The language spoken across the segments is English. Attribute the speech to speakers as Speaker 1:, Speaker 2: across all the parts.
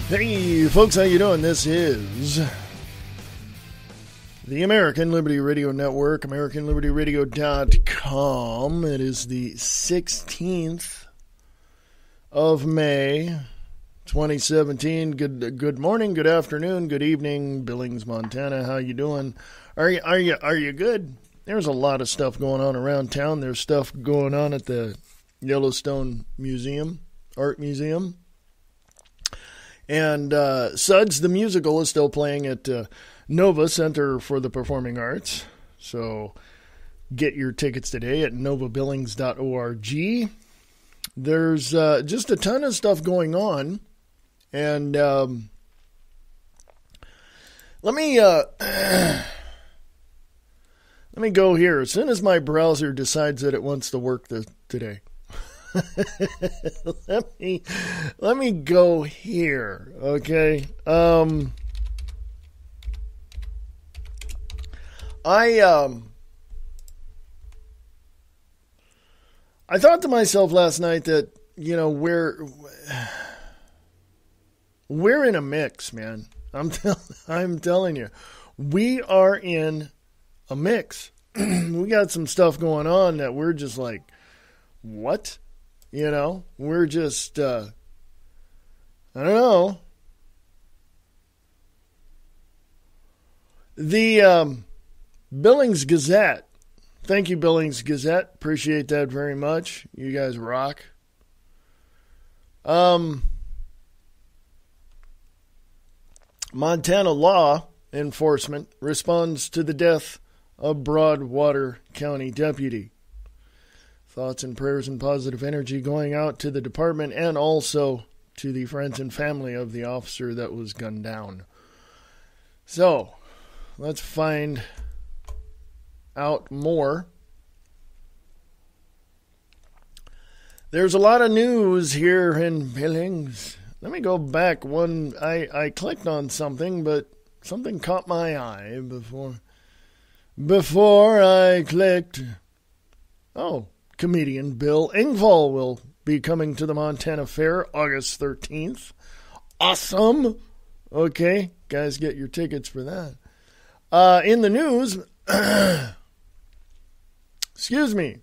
Speaker 1: Hey folks, how you doing? This is the American Liberty Radio Network, AmericanLibertyRadio.com. It is the 16th of May, 2017. Good morning, good afternoon, good evening, Billings, Montana. How you doing? Are you good? There's a lot of stuff going on around town. There's stuff going on at the Yellowstone Museum, Art Museum. And Suds, the musical, is still playing at Nova Center for the Performing Arts. So get your tickets today at novabillings.org. There's just a ton of stuff going on. And let me go here. As soon as my browser decides that it wants to work today. let me go here, okay? I thought to myself last night that, you know, we're in a mix, man. I'm telling you, we are in a mix. We got some stuff going on that we're just like, what? You know, we're just, I don't know. The Billings Gazette. Thank you, Billings Gazette. Appreciate that very much. You guys rock. Montana law enforcement responds to the death of Broadwater County deputy. Thoughts and prayers and positive energy going out to the department and also to the friends and family of the officer that was gunned down. So, let's find out more. There's a lot of news here in Billings. Let me go back one. I clicked on something, but something caught my eye before I clicked. Oh. Comedian Bill Engvall will be coming to the Montana Fair August 13th. Awesome. Okay, guys, get your tickets for that. In the news, excuse me,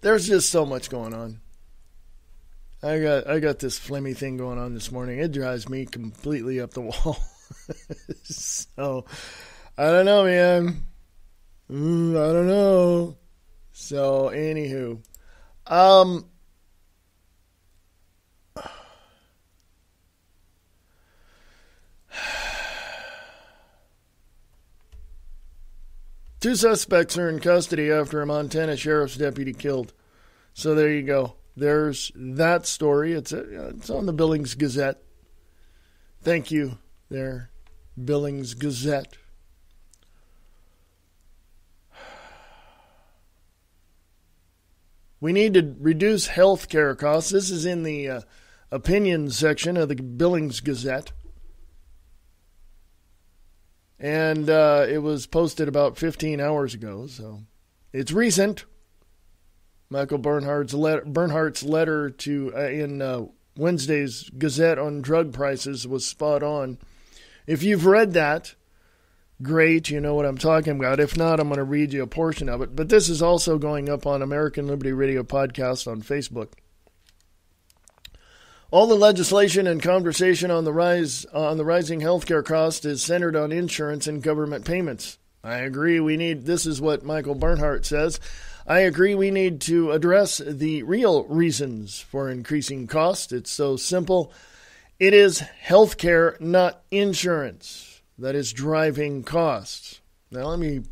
Speaker 1: there's just so much going on. I got this flimmy thing going on this morning. It drives me completely up the wall. So, I don't know, man. I don't know. So, anywho, two suspects are in custody after a Montana sheriff's deputy killed. So there you go. There's that story. It's on the Billings Gazette. Thank you there, Billings Gazette. We need to reduce health care costs. This is in the opinion section of the Billings Gazette. And it was posted about 15 hours ago, so it's recent. Michael Bernhardt's letter to in Wednesday's Gazette on drug prices was spot on. If you've read that, great, you know what I'm talking about. If not, I'm going to read you a portion of it. But this is also going up on American Liberty Radio Podcast on Facebook. All the legislation and conversation on the rising healthcare cost is centered on insurance and government payments. I agree this is what Michael Bernhardt says. I agree we need to address the real reasons for increasing costs. It's so simple. It is healthcare, not insurance, that is driving costs. Now, let me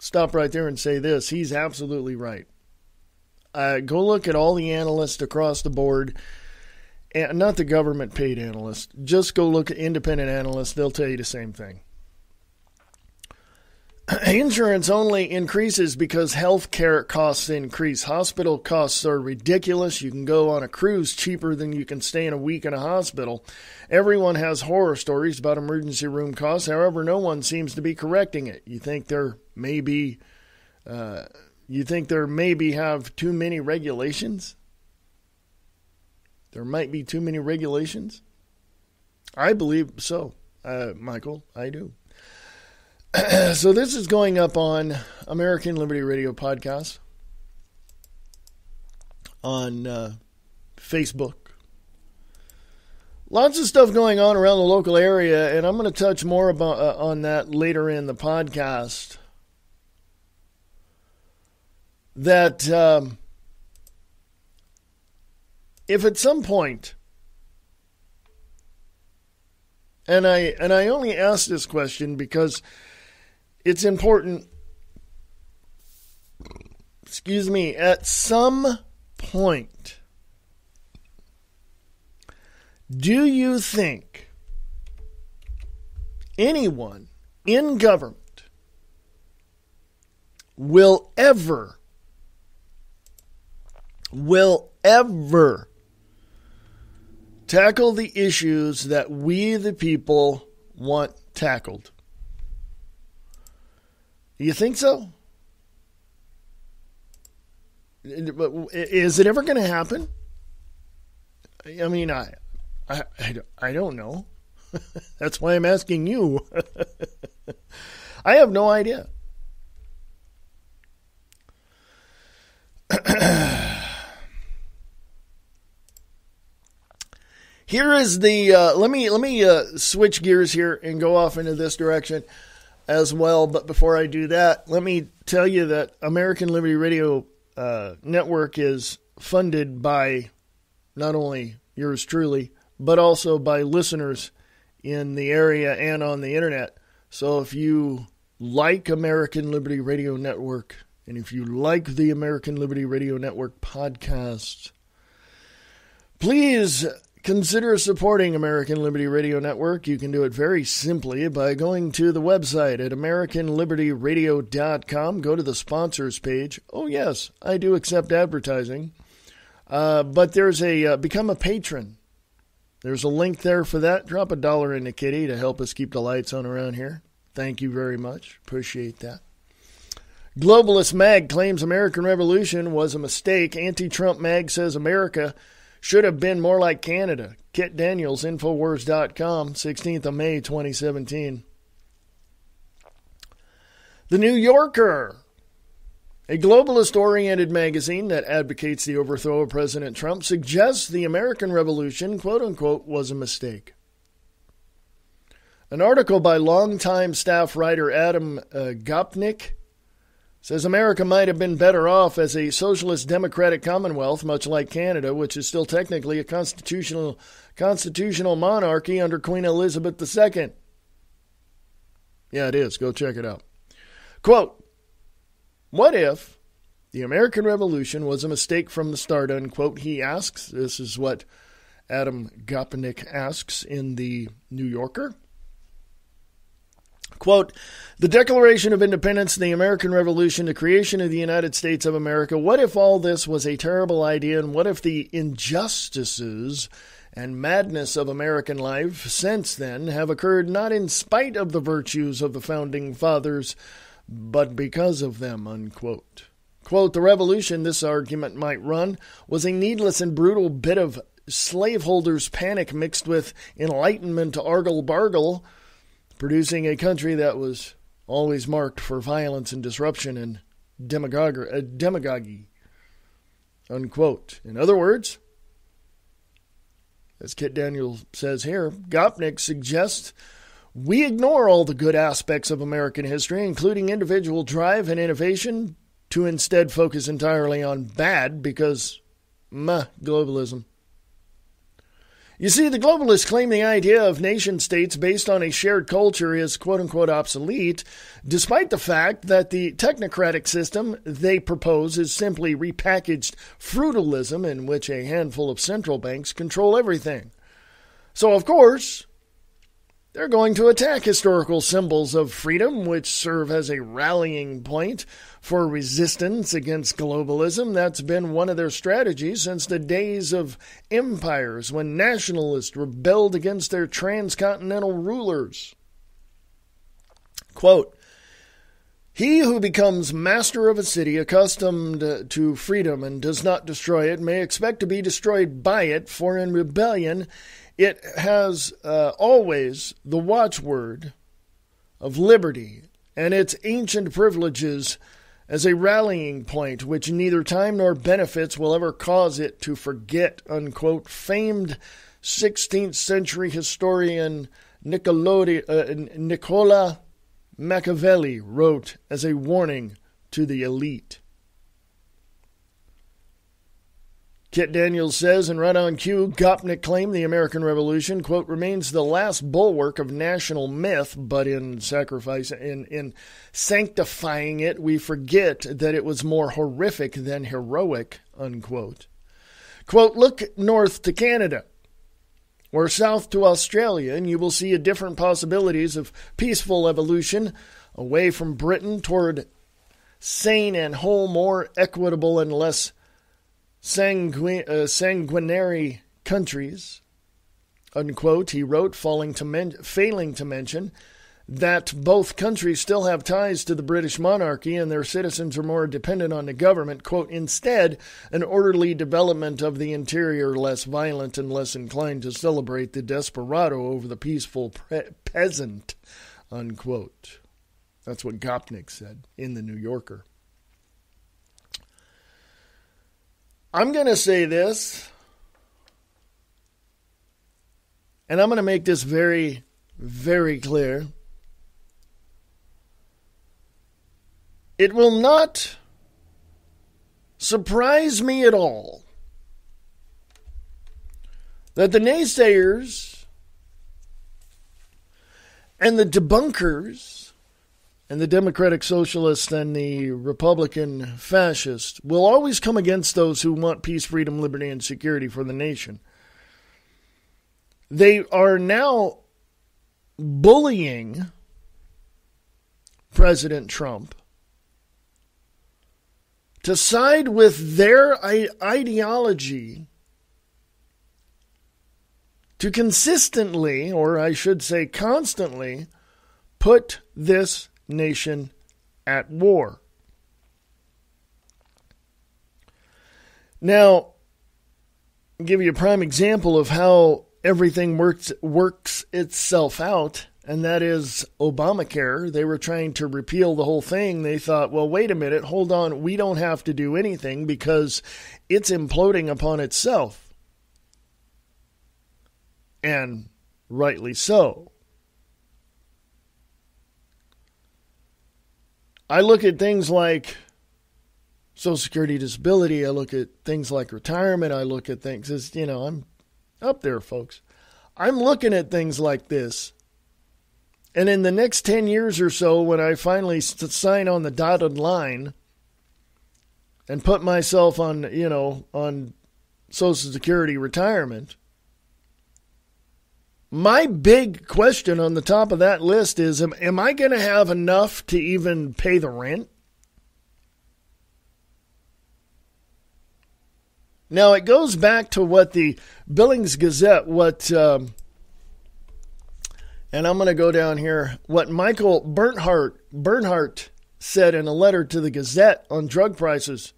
Speaker 1: stop right there and say this. He's absolutely right. Go look at all the analysts across the board, and not the government-paid analysts. Just go look at independent analysts. They'll tell you the same thing. Insurance only increases because health care costs increase. Hospital costs are ridiculous. You can go on a cruise cheaper than you can stay in a week in a hospital. Everyone has horror stories about emergency room costs. However, no one seems to be correcting it. You think there maybe have too many regulations? There might be too many regulations. I believe so, Michael. I do. So this is going up on American Liberty Radio Podcast on Facebook. Lots of stuff going on around the local area, and I'm going to touch more about on that later in the podcast. That if at some point, and I only ask this question because it's important, at some point, do you think anyone in government will ever tackle the issues that we, the people, want tackled? Do you think so? Is it ever going to happen? I mean, I don't know. That's why I'm asking you. I have no idea. Here is the let me switch gears here and go off into this direction as well. But before I do that, let me tell you that American Liberty Radio Network is funded by not only yours truly, but also by listeners in the area and on the internet. So if you like American Liberty Radio Network, and if you like the American Liberty Radio Network podcast, please consider supporting American Liberty Radio Network. You can do it very simply by going to the website at AmericanLibertyRadio.com. Go to the sponsors page. Oh, yes, I do accept advertising. But there's a become a patron. There's a link there for that. Drop $1 in the kitty to help us keep the lights on around here. Thank you very much. Appreciate that. Globalist Mag claims American Revolution was a mistake. Anti-Trump Mag says America should have been more like Canada. Kit Daniels, Infowars.com, 16th of May, 2017. The New Yorker, a globalist-oriented magazine that advocates the overthrow of President Trump, suggests the American Revolution, quote-unquote, was a mistake. An article by longtime staff writer Adam Gopnik says America might have been better off as a socialist democratic commonwealth, much like Canada, which is still technically a constitutional monarchy under Queen Elizabeth II. Yeah, it is. Go check it out. Quote, what if the American Revolution was a mistake from the start, unquote, he asks. This is what Adam Gopnik asks in the New Yorker. Quote, the Declaration of Independence, the American Revolution, the creation of the United States of America. What if all this was a terrible idea, and what if the injustices and madness of American life since then have occurred not in spite of the virtues of the Founding Fathers, but because of them, unquote. Quote, the revolution, this argument might run, was a needless and brutal bit of slaveholders' panic mixed with Enlightenment argle-bargle, producing a country that was always marked for violence and disruption and demagogy, unquote. In other words, as Kit Daniels says here, Gopnik suggests we ignore all the good aspects of American history, including individual drive and innovation, to instead focus entirely on bad because, globalism. You see, the globalists claim the idea of nation-states based on a shared culture is quote-unquote obsolete, despite the fact that the technocratic system they propose is simply repackaged feudalism in which a handful of central banks control everything. So, of course, they're going to attack historical symbols of freedom, which serve as a rallying point for resistance against globalism. That's been one of their strategies since the days of empires when nationalists rebelled against their transcontinental rulers. Quote, He who becomes master of a city accustomed to freedom and does not destroy it may expect to be destroyed by it, for in rebellion it has always the watchword of liberty and its ancient privileges as a rallying point, which neither time nor benefits will ever cause it to forget, unquote. Famed 16th century historian Nicola Machiavelli wrote as a warning to the elite. Kit Daniels says, and right on cue, Gopnik claimed the American Revolution, quote, remains the last bulwark of national myth, but in sanctifying it, we forget that it was more horrific than heroic, unquote. Quote, look north to Canada or south to Australia, and you will see different possibilities of peaceful evolution away from Britain toward sane and whole, more equitable and less sanguinary countries, unquote. He wrote, failing to mention that both countries still have ties to the British monarchy and their citizens are more dependent on the government. Quote, instead, an orderly development of the interior, less violent and less inclined to celebrate the desperado over the peaceful peasant, unquote. That's what Gopnik said in the New Yorker. I'm going to say this, and I'm going to make this very, very clear. It will not surprise me at all that the naysayers and the debunkers and the Democratic Socialists and the Republican Fascists will always come against those who want peace, freedom, liberty, and security for the nation. They are now bullying President Trump to side with their ideology to consistently, or I should say constantly, put this nation at war. Now, I'll give you a prime example of how everything works itself out, and that is Obamacare. They were trying to repeal the whole thing. They thought, well, wait a minute, hold on, we don't have to do anything because it's imploding upon itself. And rightly so. I look at things like Social Security disability. I look at things like retirement. I look at things as, I'm up there, folks. I'm looking at things like this. And in the next 10 years or so, when I finally sign on the dotted line and put myself on, on Social Security retirement, my big question on the top of that list is, am I going to have enough to even pay the rent? Now, it goes back to what the Billings Gazette, and I'm going to go down here, what Michael Bernhardt said in a letter to the Gazette on drug prices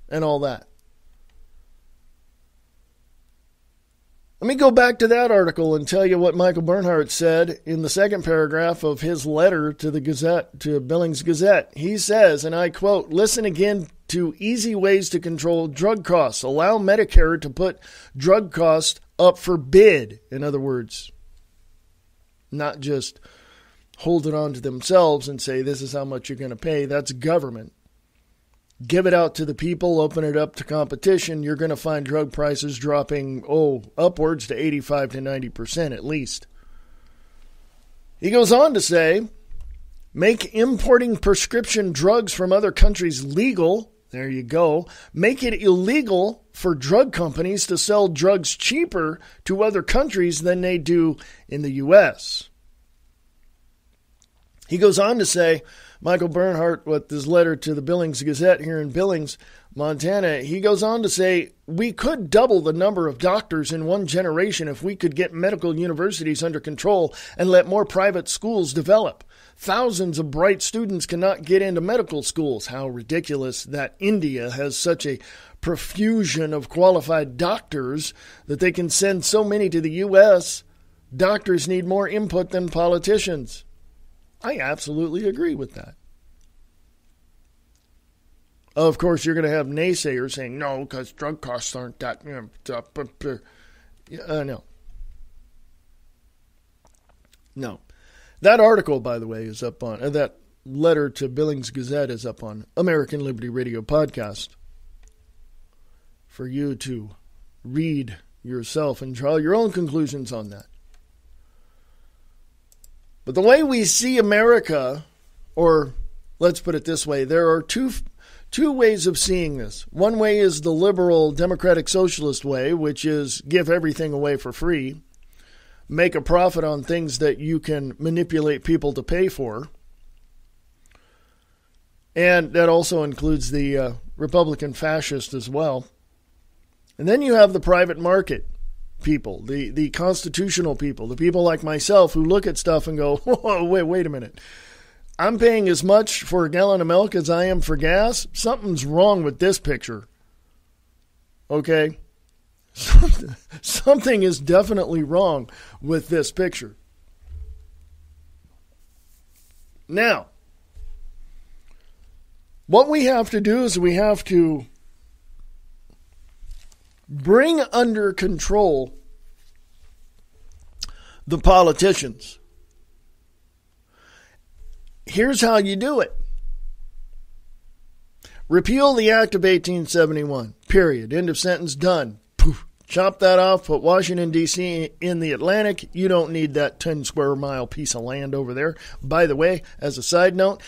Speaker 1: and all that. Let me go back to that article and tell you what Michael Bernhardt said in the second paragraph of his letter to the Gazette, to Billings Gazette. He says, and I quote, listen again to easy ways to control drug costs. Allow Medicare to put drug costs up for bid. In other words, not just hold it on to themselves and say, this is how much you're going to pay. That's government. Give it out to the people, open it up to competition. You're going to find drug prices dropping, upwards to 85 to 90% at least. He goes on to say, make importing prescription drugs from other countries legal. There you go. Make it illegal for drug companies to sell drugs cheaper to other countries than they do in the U.S. He goes on to say, Michael Bernhardt, with his letter to the Billings Gazette here in Billings, Montana, he goes on to say, we could double the number of doctors in one generation if we could get medical universities under control and let more private schools develop. Thousands of bright students cannot get into medical schools. How ridiculous that India has such a profusion of qualified doctors that they can send so many to the U.S. Doctors need more input than politicians. I absolutely agree with that. Of course, you're going to have naysayers saying, no, because drug costs aren't that. No. No. That article, by the way, is up on, that letter to Billings Gazette is up on American Liberty Radio Podcast for you to read yourself and draw your own conclusions on that. But the way we see America, or let's put it this way, there are two ways of seeing this. One way is the liberal democratic socialist way, which is give everything away for free, make a profit on things that you can manipulate people to pay for. And that also includes the Republican fascist as well. And then you have the private market people, the constitutional people, the people like myself who look at stuff and go, whoa, wait a minute. I'm paying as much for a gallon of milk as I am for gas. Something's wrong with this picture. Okay? Something is definitely wrong with this picture. Now, what we have to do is we have to bring under control the politicians. Here's how you do it. Repeal the Act of 1871. Period. End of sentence. Done. Poof. Chop that off. Put Washington, D.C. in the Atlantic. You don't need that 10 square mile piece of land over there. By the way, as a side note,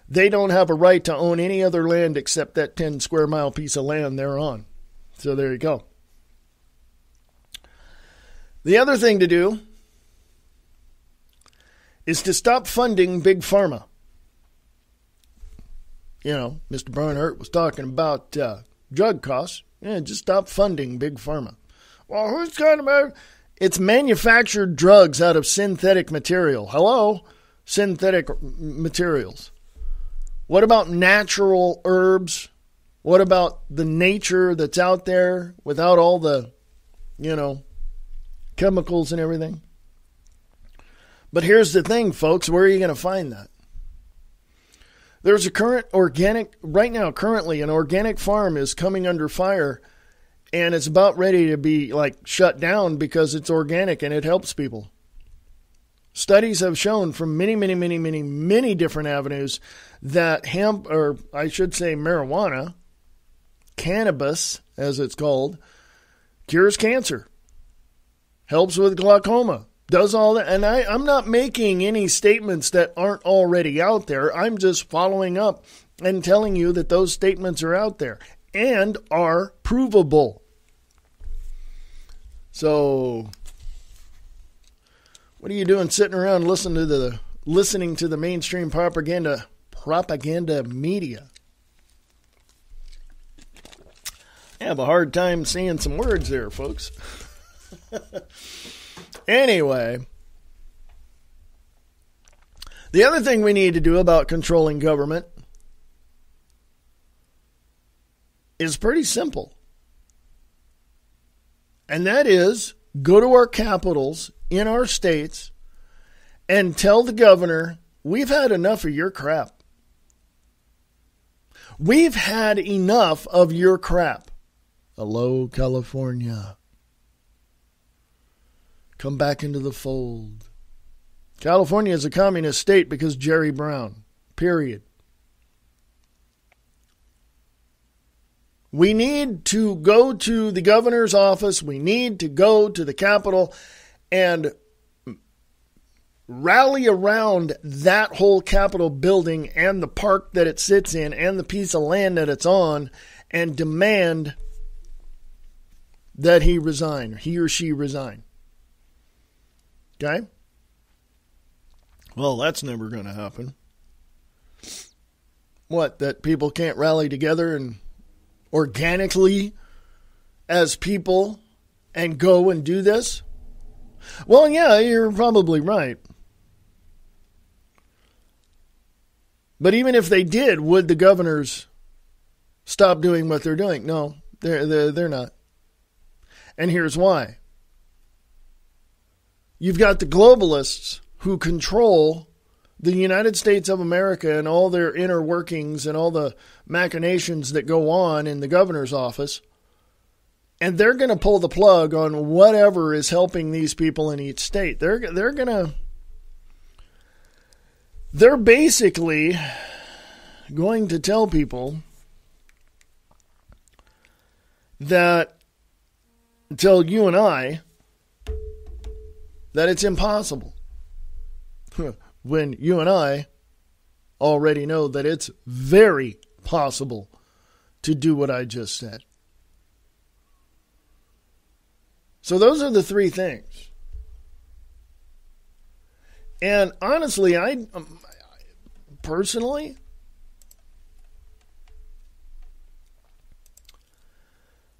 Speaker 1: they don't have a right to own any other land except that 10 square mile piece of land they're on. So there you go. The other thing to do is to stop funding Big Pharma. You know, Mr. Barnhart was talking about drug costs. Yeah, just stop funding Big Pharma. Well, who's talking about? It's manufactured drugs out of synthetic material. Hello? Synthetic materials. What about natural herbs? What about the nature that's out there without all the, chemicals and everything? But here's the thing, folks. Where are you going to find that? There's a currently an organic farm is coming under fire, and it's about ready to be shut down because it's organic and it helps people. Studies have shown from many different avenues that hemp, or I should say marijuana, cannabis as it's called, cures cancer, helps with glaucoma, does all that. And I'm not making any statements that aren't already out there. I'm just following up and telling you that those statements are out there and are provable. So what are you doing sitting around listening to the mainstream propaganda media? I have a hard time saying some words there, folks. Anyway, the other thing we need to do about controlling government is pretty simple. And that is go to our capitals in our states and tell the governor, we've had enough of your crap. We've had enough of your crap. Hello, California. Come back into the fold. California is a communist state because Jerry Brown. Period. We need to go to the governor's office. We need to go to the Capitol and rally around that whole Capitol building and the park that it sits in and the piece of land that it's on and demand that he resign, he or she resign. Okay? Well, that's never going to happen. What, that people can't rally together and organically as people and go and do this? Well, yeah, you're probably right. But even if they did, would the governors stop doing what they're doing? No, they're not. And here's why. You've got the globalists who control the United States of America and all their inner workings and all the machinations that go on in the governor's office. And they're going to pull the plug on whatever is helping these people in each state. They're basically going to tell people that, tell you and I, that it's impossible. When you and I already know that it's very possible to do what I just said. So those are the three things. And honestly, I personally,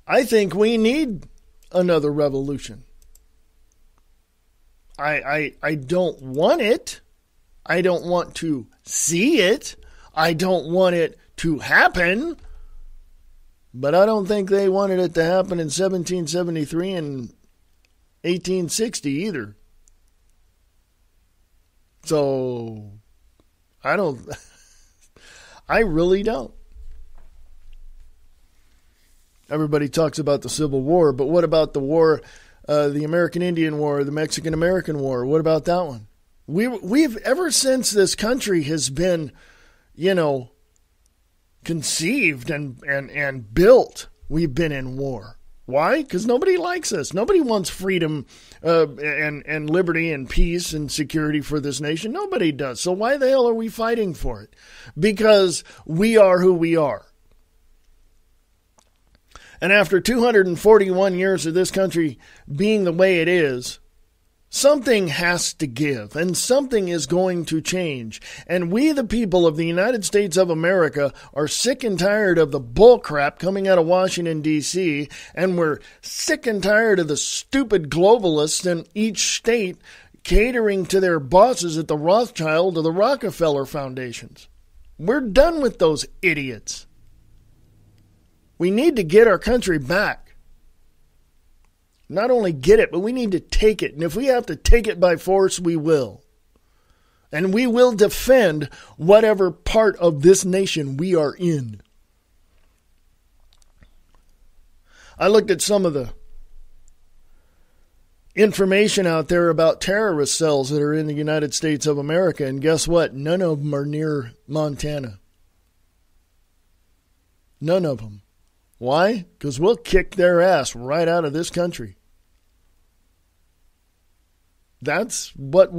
Speaker 1: I think we need another revolution. I don't want it. I don't want to see it. I don't want it to happen. But I don't think they wanted it to happen in 1773 and 1860 either. So, I really don't. Everybody talks about the Civil War, but what about the war, the American Indian War, the Mexican American War? What about that one? We've ever since this country has been, conceived and built, we've been in war. Why? Because nobody likes us. Nobody wants freedom and liberty and peace and security for this nation. Nobody does. So why the hell are we fighting for it? Because we are who we are. And after 241 years of this country being the way it is, something has to give, and something is going to change. And we, the people of the United States of America, are sick and tired of the bullcrap coming out of Washington, D.C., and we're sick and tired of the stupid globalists in each state catering to their bosses at the Rothschild or the Rockefeller foundations. We're done with those idiots. We need to get our country back. Not only get it, but we need to take it. And if we have to take it by force, we will. And we will defend whatever part of this nation we are in. I looked at some of the information out there about terrorist cells that are in the United States of America, and guess what? None of them are near Montana. None of them. Why? Because we'll kick their ass right out of this country. That's what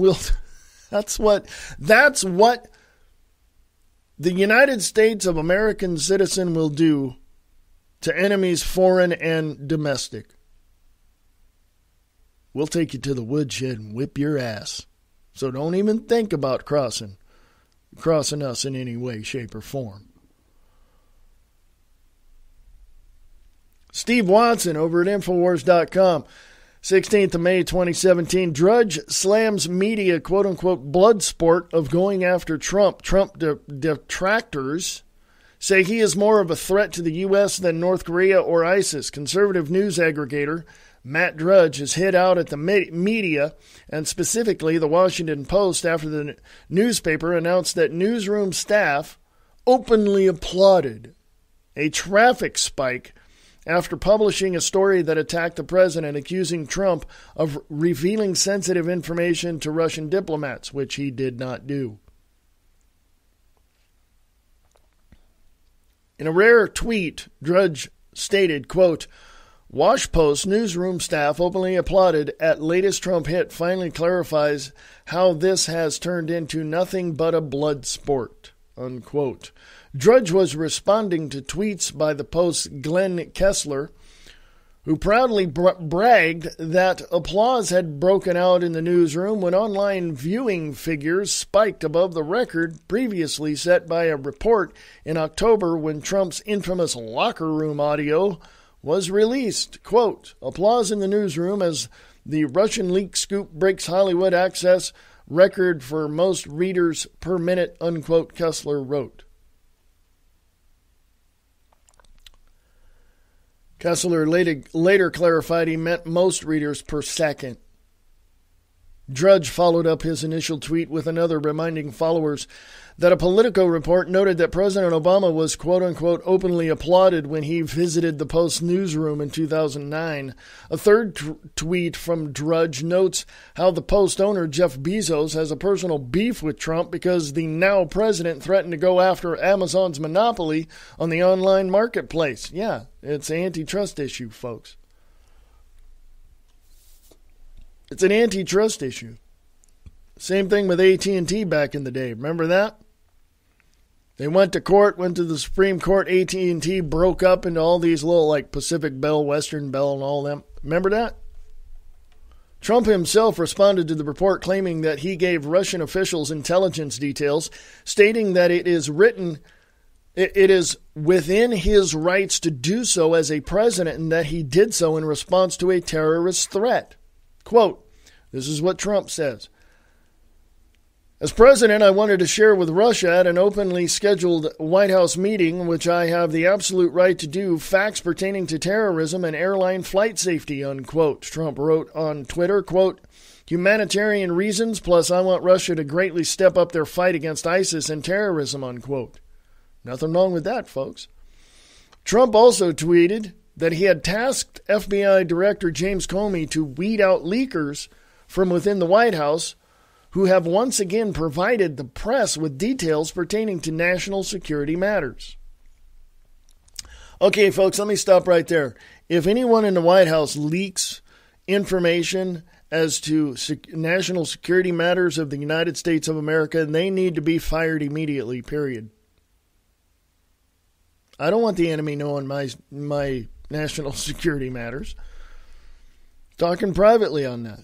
Speaker 1: the United States of American citizen will do to enemies foreign and domestic. We'll take you to the woodshed and whip your ass. So don't even think about crossing us in any way, shape, or form. Steve Watson over at Infowars.com. 16th of May, 2017, Drudge slams media, quote-unquote, blood sport of going after Trump. Trump detractors say he is more of a threat to the U.S. than North Korea or ISIS. Conservative news aggregator Matt Drudge has hit out at the media, and specifically the Washington Post, after the newspaper announced that newsroom staff openly applauded a traffic spike after publishing a story that attacked the president, accusing Trump of revealing sensitive information to Russian diplomats, which he did not do. In a rare tweet, Drudge stated, quote, WashPost newsroom staff openly applauded at latest Trump hit, finally clarifies how this has turned into nothing but a blood sport, unquote. Drudge was responding to tweets by the Post's Glenn Kessler, who proudly bragged that applause had broken out in the newsroom when online viewing figures spiked above the record previously set by a report in October when Trump's infamous locker room audio was released. Quote, applause in the newsroom as the Russian leak scoop breaks Hollywood access record for most readers per minute, unquote, Kessler wrote. Kessler later clarified he meant most readers per second. Drudge followed up his initial tweet with another reminding followers that a Politico report noted that President Obama was quote-unquote openly applauded when he visited the Post newsroom in 2009. A third tweet from Drudge notes how the Post owner Jeff Bezos has a personal beef with Trump because the now president threatened to go after Amazon's monopoly on the online marketplace. Yeah, it's an antitrust issue, folks. It's an antitrust issue. Same thing with AT&T back in the day. Remember that? They went to court, went to the Supreme Court. AT&T broke up into all these little like Pacific Bell, Western Bell, and all them. Remember that? Trump himself responded to the report claiming that he gave Russian officials intelligence details, stating that it is within his rights to do so as a president and that he did so in response to a terrorist threat. Quote, this is what Trump says. As president, I wanted to share with Russia at an openly scheduled White House meeting, which I have the absolute right to do, facts pertaining to terrorism and airline flight safety, unquote. Trump wrote on Twitter, quote, humanitarian reasons, plus I want Russia to greatly step up their fight against ISIS and terrorism, unquote. Nothing wrong with that, folks. Trump also tweeted that he had tasked FBI Director James Comey to weed out leakers from within the White House who have once again provided the press with details pertaining to national security matters. Okay, folks, let me stop right there. If anyone in the White House leaks information as to national security matters of the United States of America, they need to be fired immediately, period. I don't want the enemy knowing my national security matters. Talking privately on that.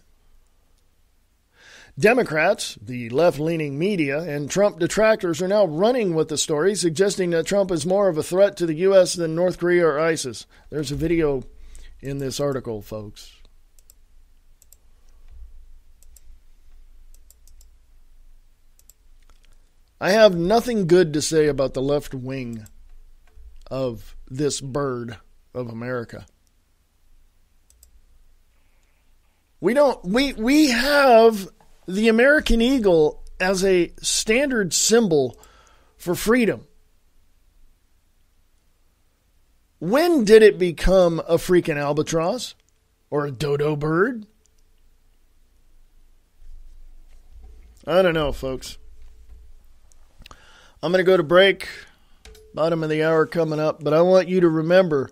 Speaker 1: Democrats, the left-leaning media, and Trump detractors are now running with the story, suggesting that Trump is more of a threat to the U.S. than North Korea or ISIS. There's a video in this article, folks. I have nothing good to say about the left wing of this bird of America. We have the American eagle as a standard symbol for freedom. When did it become a freaking albatross or a dodo bird? I don't know, folks. I'm going to go to break. Bottom of the hour coming up, but I want you to remember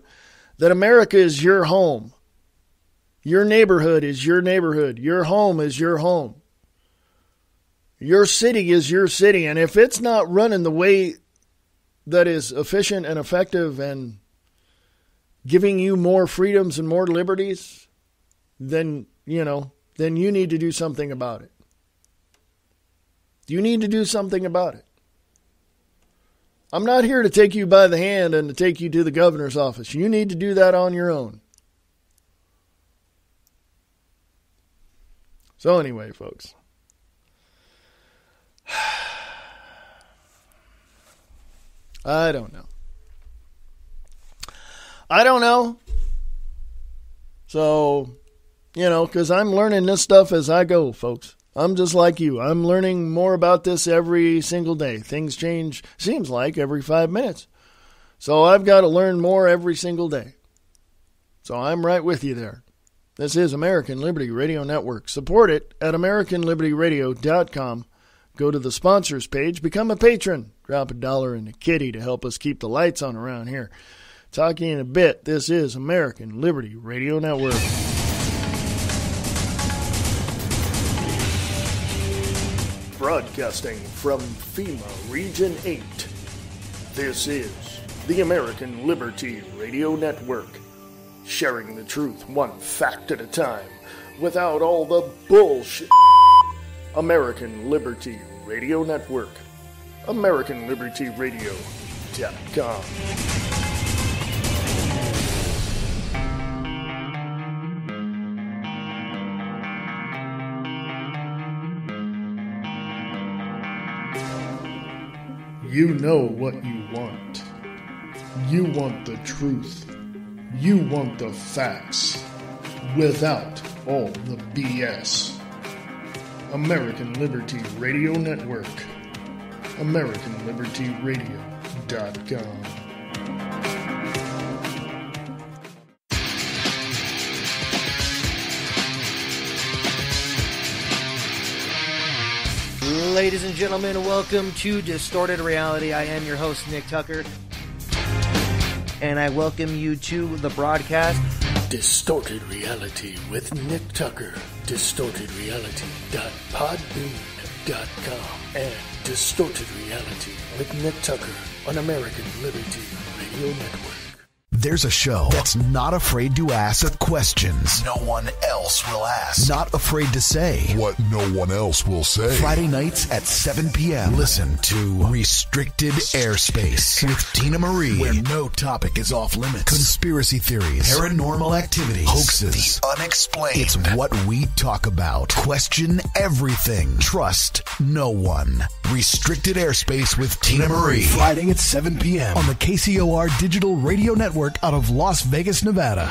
Speaker 1: that America is your home. Your neighborhood is your neighborhood. Your home is your home. Your city is your city, and if it's not running the way that is efficient and effective and giving you more freedoms and more liberties, then you need to do something about it. You need to do something about it. I'm not here to take you by the hand and to take you to the governor's office. You need to do that on your own. So anyway, folks. I don't know. So, because I'm learning this stuff as I go, folks. I'm just like you. I'm learning more about this every single day. Things change, seems like, every 5 minutes. So I've got to learn more every single day. So I'm right with you there. This is American Liberty Radio Network. Support it at AmericanLibertyRadio.com. Go to the sponsors page, become a patron. Drop $1 in a kitty to help us keep the lights on around here. Talking in a bit. This is American Liberty Radio Network. Broadcasting from FEMA Region 8. This is the American Liberty Radio Network. Sharing the truth one fact at a time without all the bullshit. American Liberty Radio Network. AmericanLibertyRadio.com. You know what you want. You want the truth. You want the facts. Without all the BS. American Liberty Radio Network. AmericanLibertyRadio.com.
Speaker 2: Ladies and gentlemen, welcome to Distorted Reality. I am your host, Nick Tucker, and I welcome you to the broadcast.
Speaker 1: Distorted Reality with Nick Tucker. DistortedReality.podbean.com and Distorted Reality with Nick Tucker on American Liberty Radio Network.
Speaker 3: There's a show that's not afraid to ask questions no one else will ask. Not afraid to say
Speaker 4: what no one else will say.
Speaker 3: Friday nights at 7 p.m. Listen to Restricted Airspace with Tina Marie, where no topic is off limits. Conspiracy theories, paranormal activities, hoaxes, the unexplained. It's what we talk about. Question everything. Trust no one. Restricted Airspace with Tina Marie. Friday at 7 p.m. on the KCOR Digital Radio Network out of Las Vegas, Nevada.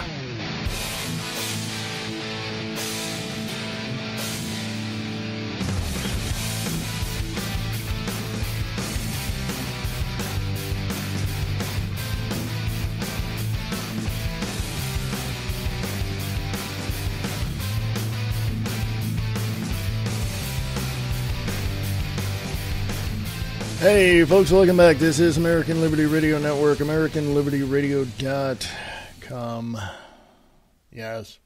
Speaker 1: Hey, folks, welcome back. This is American Liberty Radio Network, AmericanLibertyRadio.com. Yes.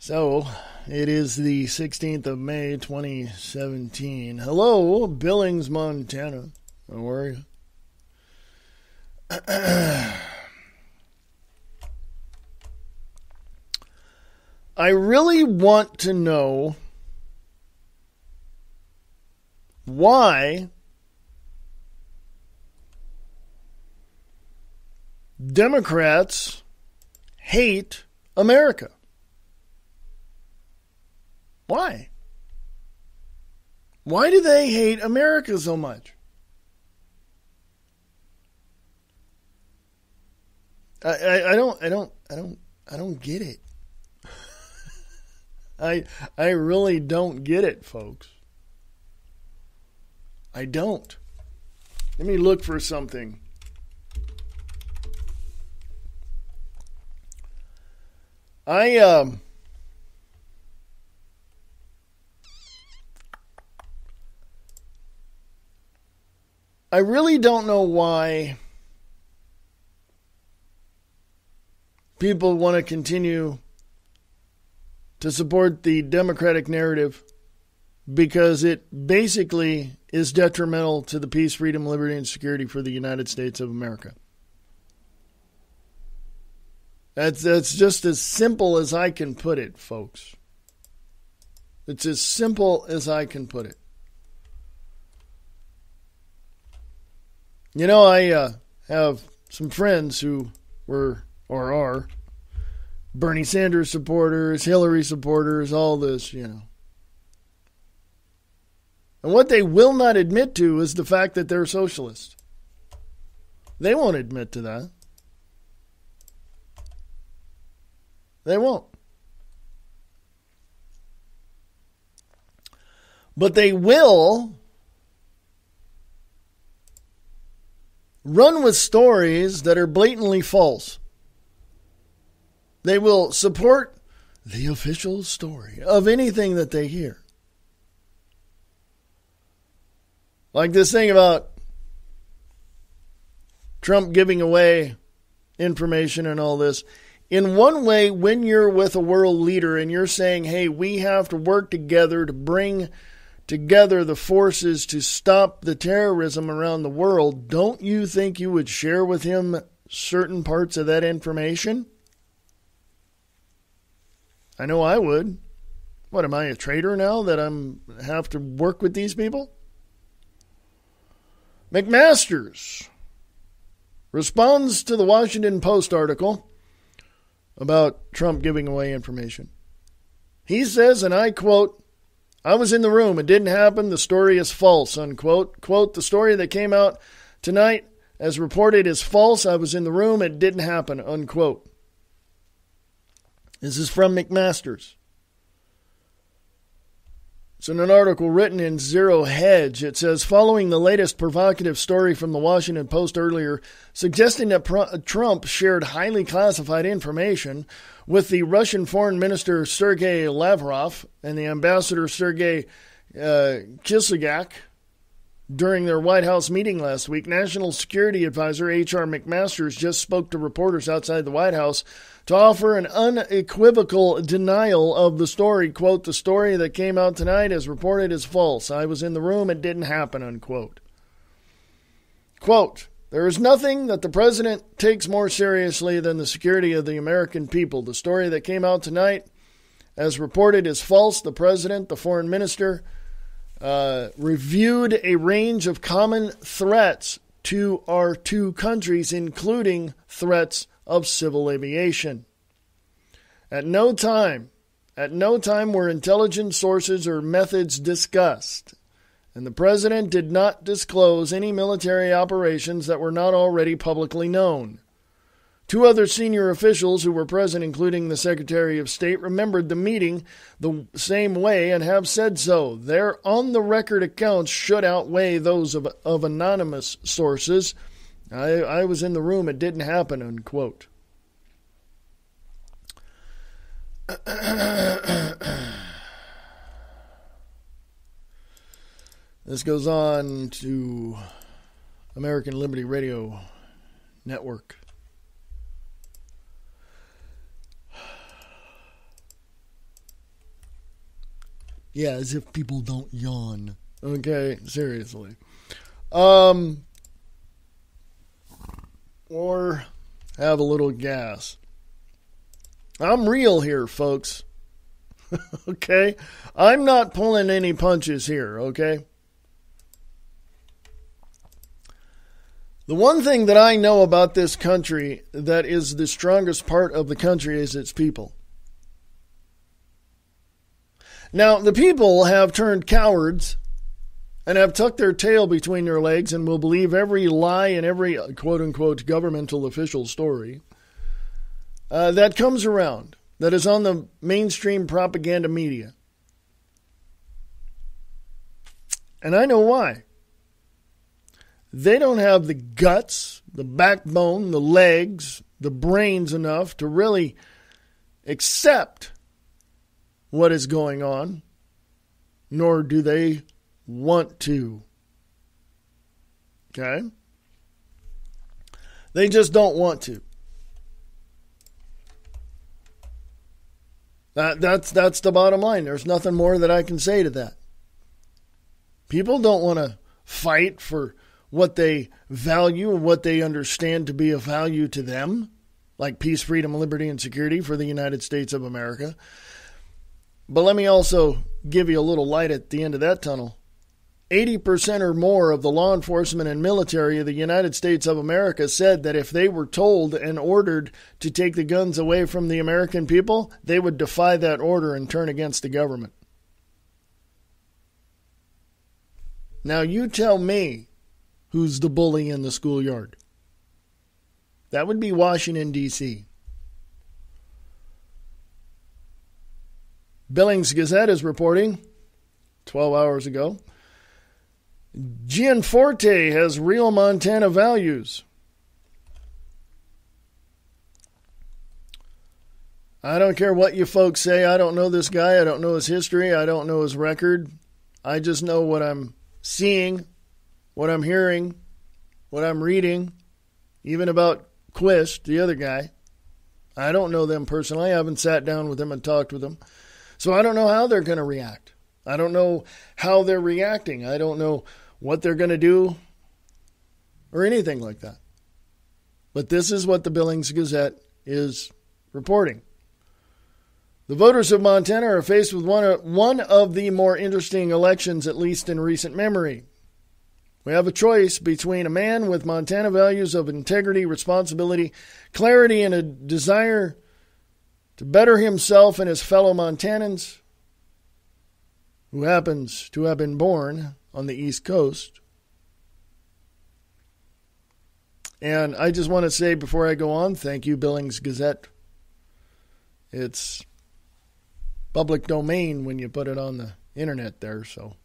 Speaker 1: So, it is the 16th of May, 2017. Hello, Billings, Montana. How are you? I really want to know why Democrats hate America. Why? Why do they hate America so much? I don't get it. I really don't get it, folks. I don't. Let me look for something. I really don't know why people want to continue to support the Democratic narrative, because it basically is detrimental to the peace, freedom, liberty, and security for the United States of America. That's just as simple as I can put it, folks. It's as simple as I can put it. You know, I have some friends who were or are Bernie Sanders supporters, Hillary supporters, all this, you know. And what they will not admit to is the fact that they're socialist. They won't admit to that. They won't. But they will run with stories that are blatantly false. They will support the official story of anything that they hear. Like this thing about Trump giving away information and all this. In one way, when you're with a world leader and you're saying, hey, we have to work together to bring together the forces to stop the terrorism around the world, don't you think you would share with him certain parts of that information? I know I would. What, am I a traitor now that I have to work with these people? McMasters responds to the Washington Post article about Trump giving away information. He says, and I quote, I was in the room. It didn't happen. The story is false, unquote. Quote, the story that came out tonight as reported is false. I was in the room. It didn't happen, unquote. This is from McMaster's. It's in an article written in Zero Hedge. It says, following the latest provocative story from the Washington Post earlier, suggesting that Trump shared highly classified information with the Russian Foreign Minister Sergei Lavrov and the Ambassador Sergei Kislyak during their White House meeting last week, National Security Advisor H.R. McMaster's just spoke to reporters outside the White House to offer an unequivocal denial of the story. Quote, the story that came out tonight as reported is false. I was in the room. It didn't happen, unquote. Quote, there is nothing that the president takes more seriously than the security of the American people. The story that came out tonight as reported is false. The president, the foreign minister, reviewed a range of common threats to our two countries, including threats of civil aviation. At no time were intelligence sources or methods discussed, and the president did not disclose any military operations that were not already publicly known. Two other senior officials who were present, including the Secretary of State, remembered the meeting the same way and have said so. Their on-the-record accounts should outweigh those of anonymous sources. I was in the room. It didn't happen, unquote. This goes on to American Liberty Radio Network. Yeah, as if people don't yawn. Okay, seriously. Or have a little gas. I'm real here, folks. Okay? I'm not pulling any punches here, okay? The one thing that I know about this country that is the strongest part of the country is its people. Now, the people have turned cowards and have tucked their tail between their legs and will believe every lie and every quote-unquote governmental official story that comes around, that is on the mainstream propaganda media. And I know why. They don't have the guts, the backbone, the legs, the brains enough to really accept what is going on, nor do they want to. Okay? They just don't want to. That's the bottom line. There's nothing more that I can say to that. People don't want to fight for what they value and what they understand to be of value to them, like peace, freedom, liberty, and security for the United States of America. But let me also give you a little light at the end of that tunnel. 80% or more of the law enforcement and military of the United States of America said that if they were told and ordered to take the guns away from the American people, they would defy that order and turn against the government. Now you tell me who's the bully in the schoolyard. That would be Washington, D.C. Billings Gazette is reporting 12 hours ago, Gianforte has real Montana values. I don't care what you folks say. I don't know this guy. I don't know his history. I don't know his record. I just know what I'm seeing, what I'm hearing, what I'm reading, even about Quist, the other guy. I don't know them personally. I haven't sat down with them and talked with them. So I don't know how they're going to react. I don't know how they're reacting. I don't know what they're going to do or anything like that. But this is what the Billings Gazette is reporting. The voters of Montana are faced with one of the more interesting elections, at least in recent memory. We have a choice between a man with Montana values of integrity, responsibility, clarity, and a desire to better himself and his fellow Montanans, who happens to have been born on the East Coast. And I just want to say before I go on, thank you, Billings Gazette. It's public domain when you put it on the internet there, so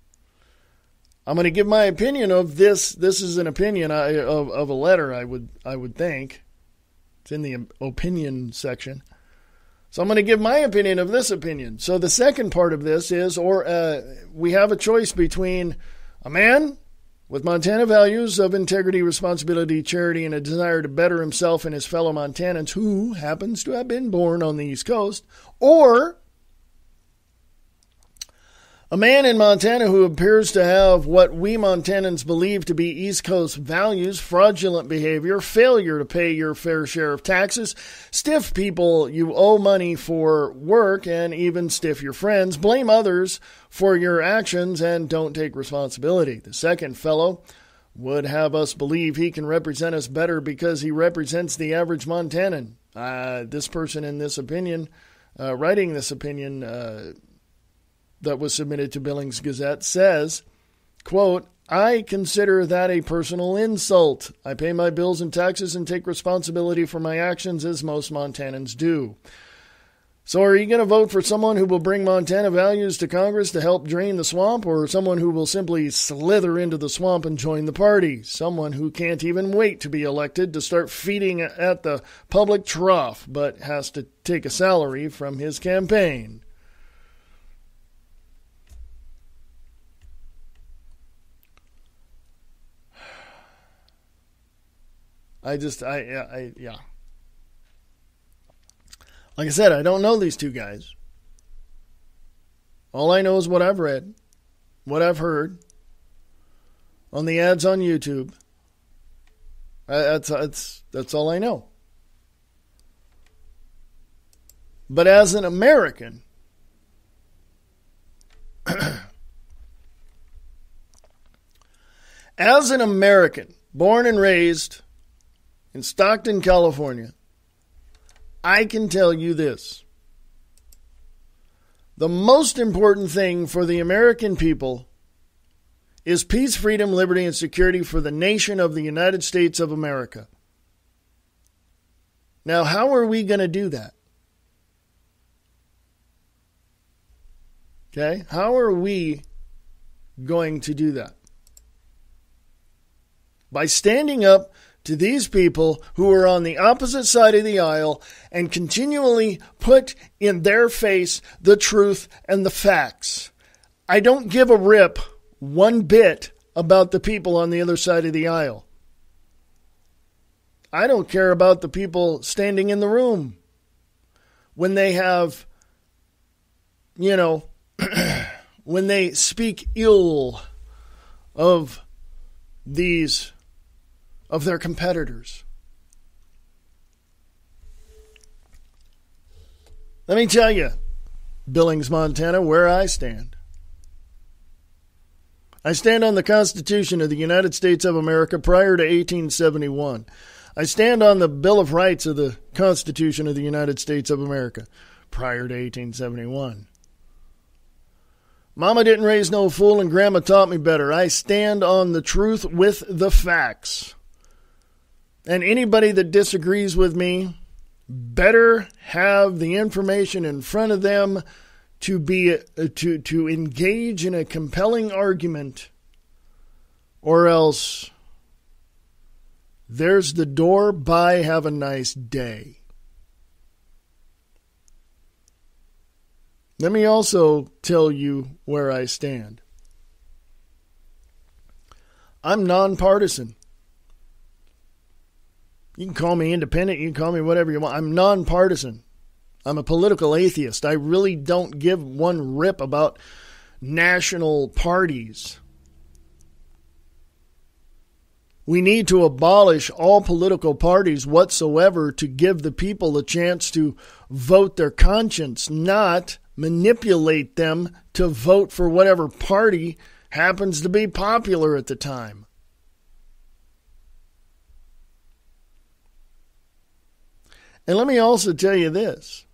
Speaker 1: I'm going to give my opinion of this. This is an opinion of a letter, I would think. It's in the opinion section. So I'm going to give my opinion of this opinion. So the second part of this is, we have a choice between a man with Montana values of integrity, responsibility, charity, and a desire to better himself and his fellow Montanans who happens to have been born on the East Coast, or a man in Montana who appears to have what we Montanans believe to be East Coast values, fraudulent behavior, failure to pay your fair share of taxes, stiff people you owe money for work, and even stiff your friends, blame others for your actions, and don't take responsibility. The second fellow would have us believe he can represent us better because he represents the average Montanan. This person in this opinion, writing this opinion, that was submitted to Billings Gazette says, quote, I consider that a personal insult. I pay my bills and taxes and take responsibility for my actions as most Montanans do. So are you going to vote for someone who will bring Montana values to Congress to help drain the swamp, or someone who will simply slither into the swamp and join the party? Someone who can't even wait to be elected to start feeding at the public trough, but has to take a salary from his campaign. Yeah. Like I said, I don't know these two guys. All I know is what I've read, what I've heard on the ads on YouTube. That's all I know. But as an American, born and raised in Stockton, California, I can tell you this. The most important thing for the American people is peace, freedom, liberty, and security for the nation of the United States of America. Now, how are we going to do that? Okay? How are we going to do that? By standing up to these people who are on the opposite side of the aisle and continually put in their face the truth and the facts. I don't give a rip one bit about the people on the other side of the aisle. I don't care about the people standing in the room when they have, when they speak ill of their competitors. Let me tell you, Billings, Montana, where I stand. I stand on the Constitution of the United States of America prior to 1871. I stand on the Bill of Rights of the Constitution of the United States of America prior to 1871. Mama didn't raise no fool and Grandma taught me better. I stand on the truth with the facts. And anybody that disagrees with me better have the information in front of them to be to engage in a compelling argument, or else there's the door. Bye, have a nice day. Let me also tell you where I stand. I'm nonpartisan. You can call me independent. You can call me whatever you want. I'm nonpartisan. I'm a political atheist. I really don't give one rip about national parties. We need to abolish all political parties whatsoever to give the people a chance to vote their conscience, not manipulate them to vote for whatever party happens to be popular at the time. And let me also tell you this.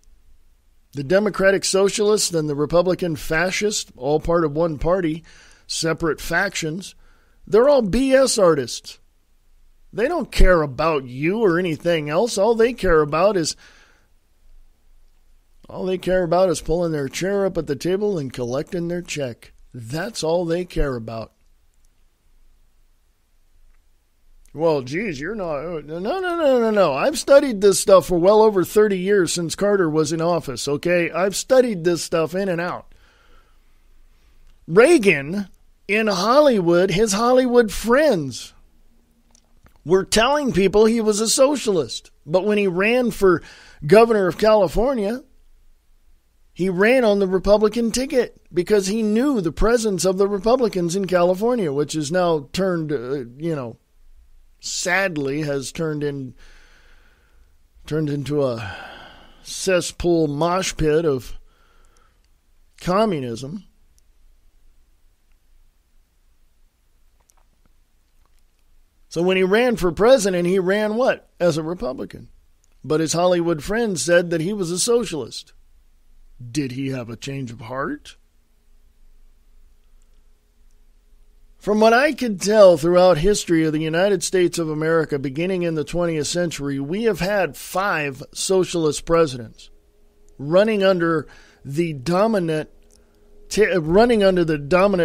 Speaker 1: The Democratic Socialists and the Republican Fascists, all part of one party, separate factions, they're all BS artists. They don't care about you or anything else. All they care about is pulling their chair up at the table and collecting their check. That's all they care about. Well, geez, you're not... No. I've studied this stuff for well over 30 years since Carter was in office, okay? I've studied this stuff in and out. Reagan, in Hollywood, his Hollywood friends were telling people he was a socialist. But when he ran for governor of California, he ran on the Republican ticket because he knew the presence of the Republicans in California, which is now turned, sadly has turned into a cesspool mosh pit of communism. So when he ran for president, he ran what? As a Republican. But his Hollywood friends said that he was a socialist. Did he have a change of heart? From what I could tell throughout history of the United States of America, beginning in the 20th century, we have had 5 socialist presidents running under the dominant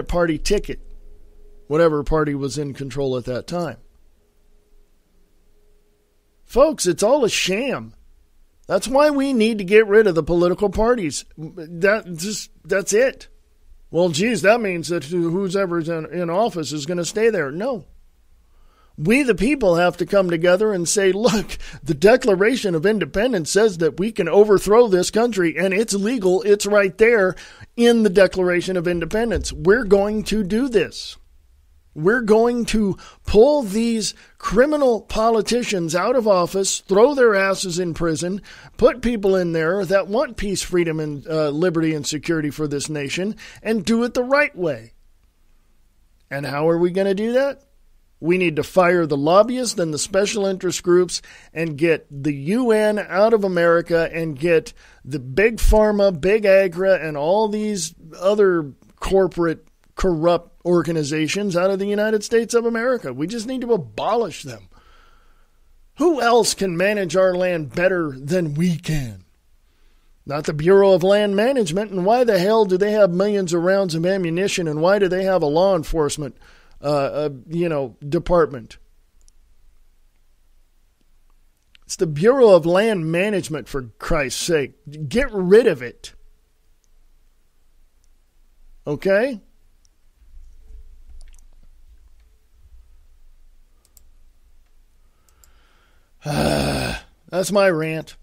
Speaker 1: party ticket, whatever party was in control at that time. Folks, it's all a sham. That's why we need to get rid of the political parties. That's it. Well, geez, that means that who's ever in office is going to stay there. No. We, the people, have to come together and say, look, the Declaration of Independence says that we can overthrow this country, and it's legal. It's right there in the Declaration of Independence. We're going to do this. We're going to pull these criminal politicians out of office, throw their asses in prison, put people in there that want peace, freedom, and liberty and security for this nation, and do it the right way. And how are we going to do that? We need to fire the lobbyists and the special interest groups and get the UN out of America and get the big pharma, big agra, and all these other corporate corrupt organizations out of the United States of America. We just need to abolish them. Who else can manage our land better than we can? Not the Bureau of Land Management. And why the hell do they have millions of rounds of ammunition? And why do they have a law enforcement, department? It's the Bureau of Land Management, for Christ's sake. Get rid of it. Okay? That's my rant.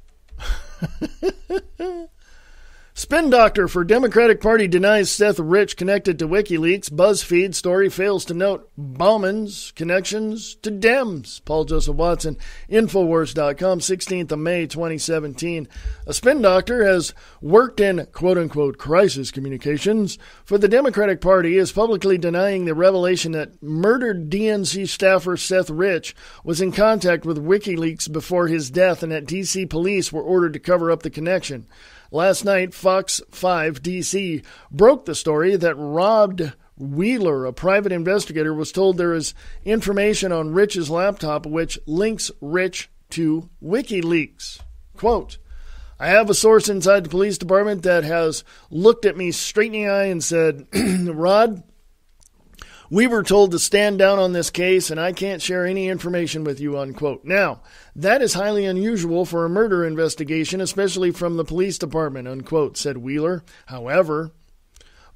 Speaker 1: Spin doctor for Democratic Party denies Seth Rich connected to WikiLeaks. BuzzFeed story fails to note Bauman's connections to Dems. Paul Joseph Watson, Infowars.com, 16th of May, 2017. A spin doctor has worked in quote-unquote crisis communications for the Democratic Party is publicly denying the revelation that murdered DNC staffer Seth Rich was in contact with WikiLeaks before his death and that D.C. police were ordered to cover up the connection. Last night, Fox 5 DC broke the story that Rod Wheeler, a private investigator, was told there is information on Rich's laptop which links Rich to WikiLeaks. Quote, I have a source inside the police department that has looked at me straight in the eye and said, Rod, we were told to stand down on this case and I can't share any information with you, unquote. Now, that is highly unusual for a murder investigation, especially from the police department, unquote, said Wheeler. However,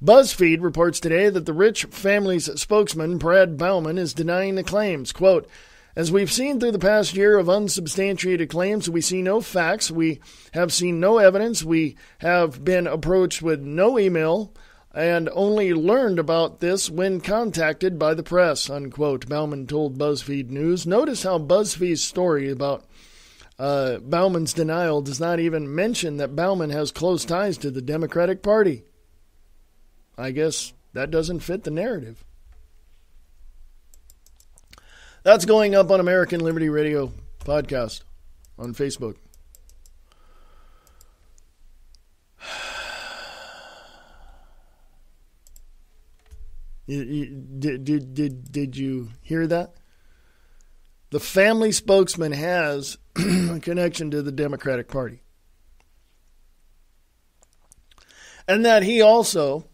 Speaker 1: BuzzFeed reports today that the Rich family's spokesman, Brad Bauman, is denying the claims. Quote, as we've seen through the past year of unsubstantiated claims, we see no facts. We have seen no evidence. We have been approached with no email and only learned about this when contacted by the press, unquote, Bauman told BuzzFeed News. Notice how BuzzFeed's story about Bauman's denial does not even mention that Bauman has close ties to the Democratic Party. I guess that doesn't fit the narrative. That's going up on American Liberty Radio podcast on Facebook. Did you hear that? The family spokesman has a connection to the Democratic Party. And that he also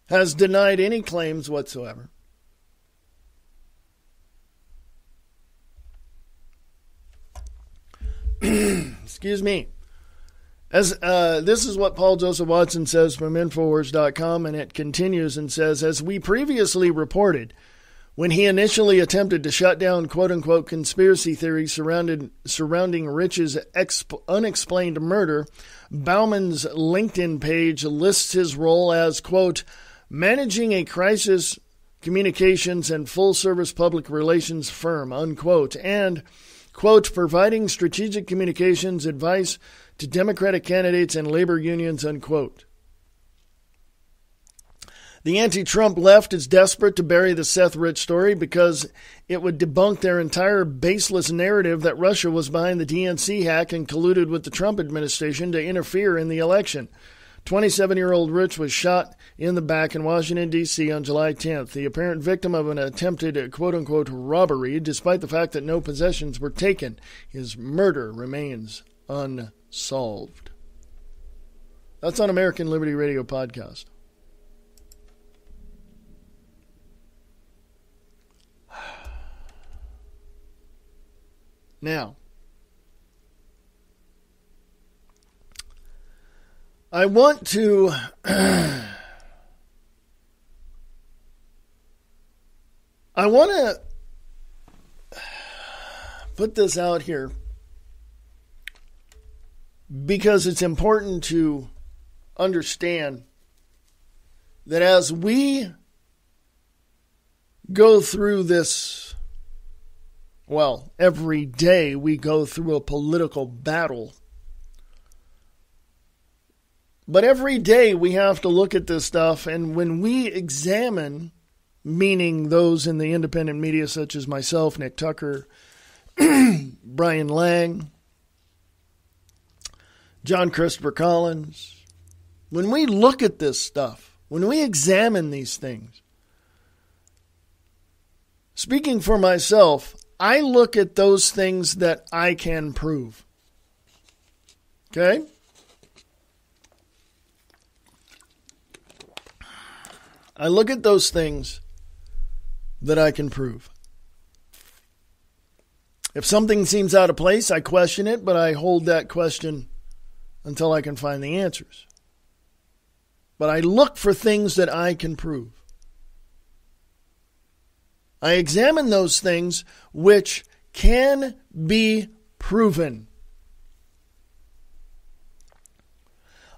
Speaker 1: has denied any claims whatsoever. Excuse me. As this is what Paul Joseph Watson says from Infowars.com, and it continues and says, as we previously reported, when he initially attempted to shut down quote-unquote conspiracy theories surrounding Rich's unexplained murder, Bauman's LinkedIn page lists his role as, quote, managing a crisis communications and full-service public relations firm, unquote, and, quote, providing strategic communications advice to Democratic candidates and labor unions, unquote. The anti-Trump left is desperate to bury the Seth Rich story because it would debunk their entire baseless narrative that Russia was behind the DNC hack and colluded with the Trump administration to interfere in the election. 27-year-old Rich was shot in the back in Washington, D.C. on July 10th, the apparent victim of an attempted quote-unquote robbery, despite the fact that no possessions were taken. His murder remains unsolved. That's on American Liberty Radio Podcast. Now, I want to put this out here because it's important to understand that as we go through this, well, every day we go through a political battle. But every day we have to look at this stuff, and when we examine, meaning those in the independent media such as myself, Nick Tucker, Brian Lang, John Christopher Collins, when we look at this stuff, when we examine these things, speaking for myself, I look at those things that I can prove. Okay? I look at those things that I can prove. If something seems out of place, I question it, but I hold that question until I can find the answers. But I look for things that I can prove. I examine those things which can be proven.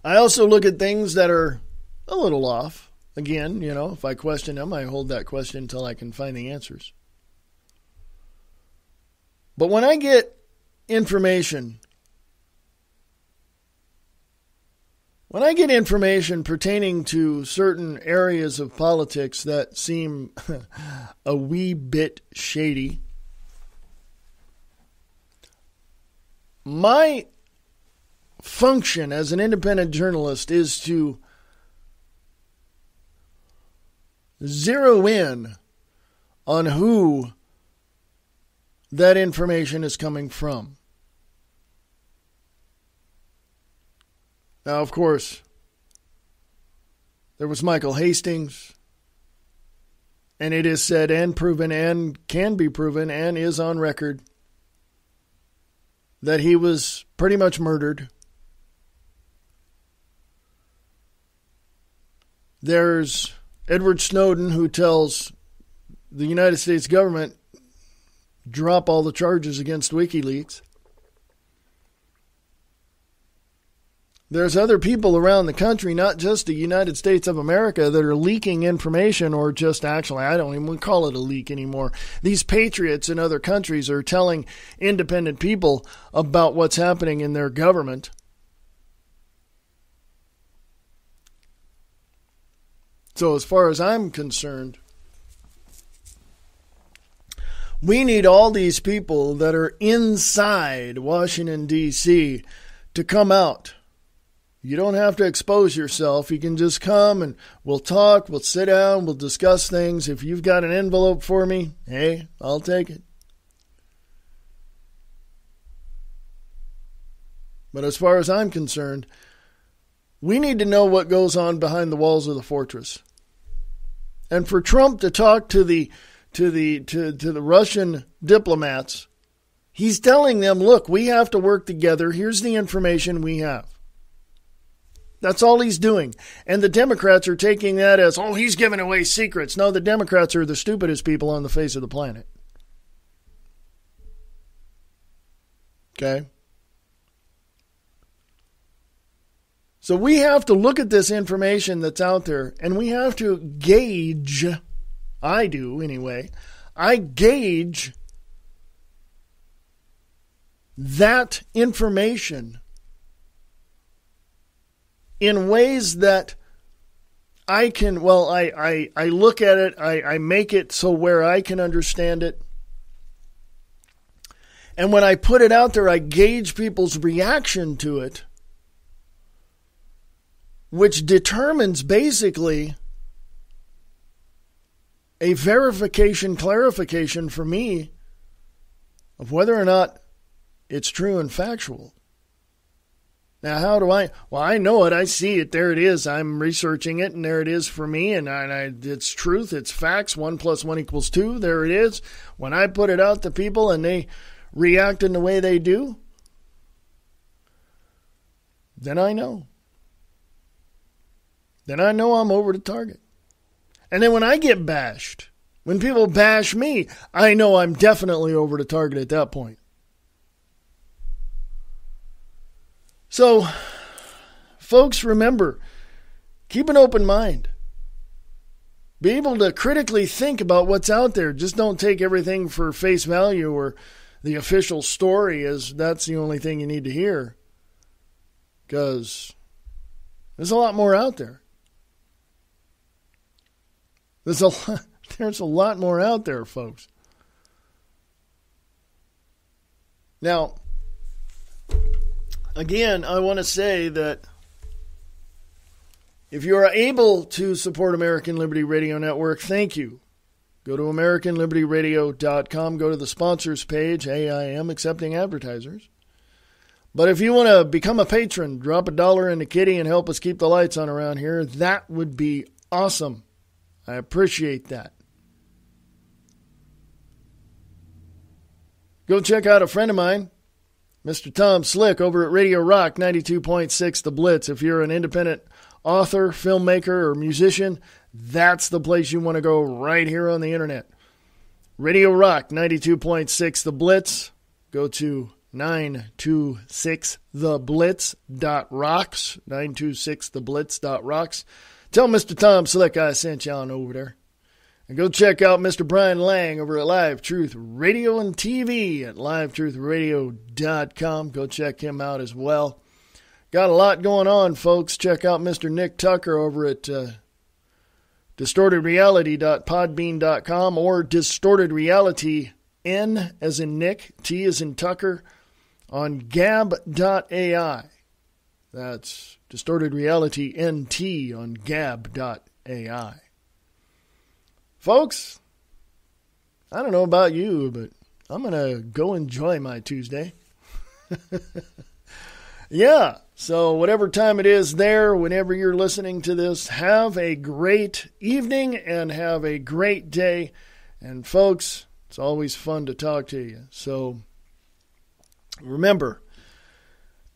Speaker 1: I also look at things that are a little off. Again, if I question them, I hold that question until I can find the answers. But when I get information pertaining to certain areas of politics that seem a wee bit shady, my function as an independent journalist is to zero in on who that information is coming from. Now, of course, there was Michael Hastings, and it is said and proven and can be proven and is on record that he was pretty much murdered. There's Edward Snowden, who tells the United States government, drop all the charges against WikiLeaks. There's other people around the country, not just the United States of America, that are leaking information, or just actually, I don't even call it a leak anymore. These patriots in other countries are telling independent people about what's happening in their government. So as far as I'm concerned, we need all these people that are inside Washington, D.C. to come out. You don't have to expose yourself. You can just come and we'll talk, we'll sit down, we'll discuss things. If you've got an envelope for me, hey, I'll take it. But as far as I'm concerned, we need to know what goes on behind the walls of the fortress. And for Trump to talk to the Russian diplomats, he's telling them, look, we have to work together. Here's the information we have. That's all he's doing. And the Democrats are taking that as, oh, he's giving away secrets. No, the Democrats are the stupidest people on the face of the planet. Okay? So we have to look at this information that's out there, and we have to gauge, I do anyway, I gauge that information in ways that I can, well, I look at it, I make it so where I can understand it. And when I put it out there, I gauge people's reaction to it, which determines basically a verification, clarification for me of whether or not it's true and factual. Now, how do I? Well, I know it. I see it. There it is. I'm researching it, and there it is for me. And it's truth. It's facts. 1 + 1 = 2. There it is. When I put it out to people and they react in the way they do, then I know. Then I know I'm over the target. And then when I get bashed, when people bash me, I know I'm definitely over the target at that point. So, folks, remember, keep an open mind. Be able to critically think about what's out there. Just don't take everything for face value or the official story as that's the only thing you need to hear. Because there's a lot more out there. There's a lot more out there, folks. Now, again, I want to say that if you are able to support American Liberty Radio Network, thank you. Go to AmericanLibertyRadio.com. Go to the sponsors page. Hey, I am accepting advertisers. But if you want to become a patron, drop $1 in the kitty and help us keep the lights on around here, that would be awesome. I appreciate that. Go check out a friend of mine, Mr. Tom Slick, over at Radio Rock 92.6 The Blitz. If you're an independent author, filmmaker, or musician, that's the place you want to go right here on the internet. Radio Rock 92.6 The Blitz. Go to 926theblitz.rocks, 926theblitz.rocks. Tell Mr. Tom Slick I sent you on over there. And go check out Mr. Brian Lang over at Live Truth Radio and TV at livetruthradio.com. Go check him out as well. Got a lot going on, folks. Check out Mr. Nick Tucker over at distortedreality.podbean.com or distortedreality, N as in Nick, T as in Tucker, on gab.ai. That's Distorted Reality NT on gab.ai. Folks, I don't know about you, but I'm going to go enjoy my Tuesday. Yeah, so whatever time it is there, whenever you're listening to this, have a great evening and have a great day. And folks, it's always fun to talk to you. So remember,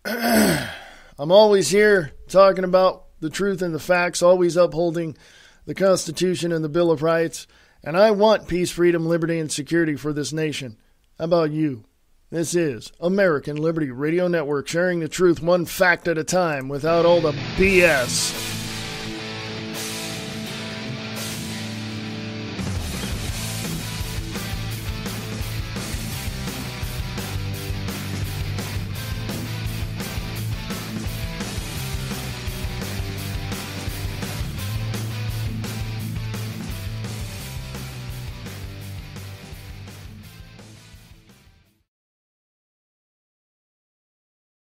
Speaker 1: I'm always here talking about the truth and the facts, always upholding the Constitution and the Bill of Rights. And I want peace, freedom, liberty, and security for this nation. How about you? This is American Liberty Radio Network, sharing the truth one fact at a time without all the BS.